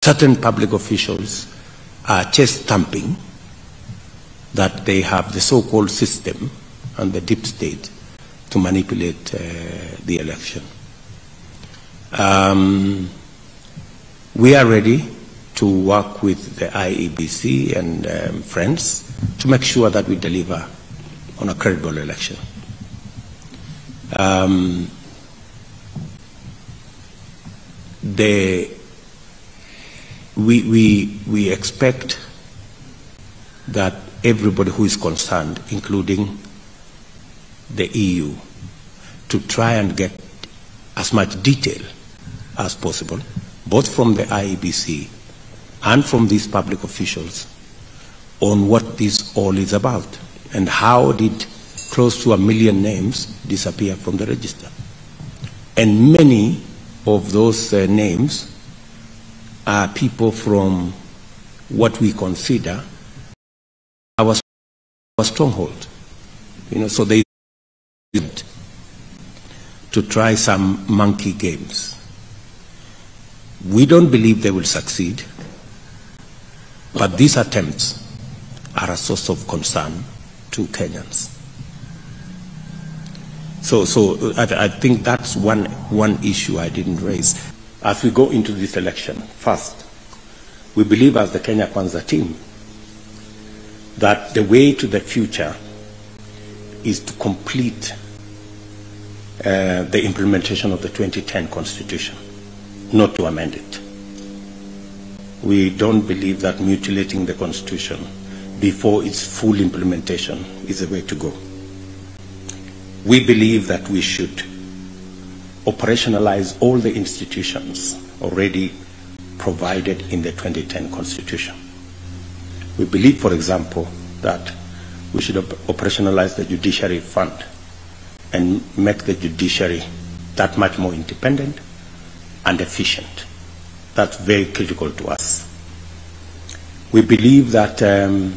certain public officials are chest thumping that they have the so-called system and the deep state to manipulate the election. We are ready to work with the IEBC and friends to make sure that we deliver on a credible election. We expect that everybody who is concerned, including the EU, to try and get as much detail as possible, both from the IEBC and from these public officials, on what this all is about and how did close to 1 million names disappear from the register. And many of those names are people from what we consider our stronghold. So they to try some monkey games. We don't believe they will succeed, but these attempts are a source of concern to Kenyans. So I think that's one issue I didn't raise. As we go into this election, first, we believe as the Kenya Kwanza team that the way to the future is to complete the implementation of the 2010 Constitution, not to amend it. We don't believe that mutilating the Constitution before its full implementation is the way to go. We believe that we should operationalize all the institutions already provided in the 2010 Constitution. We believe, for example, that we should operationalize the judiciary fund and make the judiciary that much more independent and efficient. That's very critical to us. We believe that the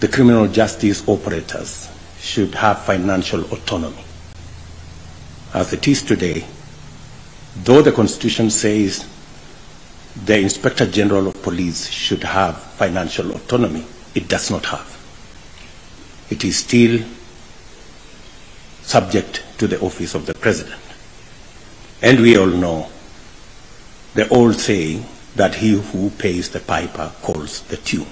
criminal justice operators should have financial autonomy. As it is today, though the Constitution says the Inspector General of Police should have financial autonomy, it does not have. It is still subject to the office of the President. And we all know the old saying that he who pays the piper calls the tune.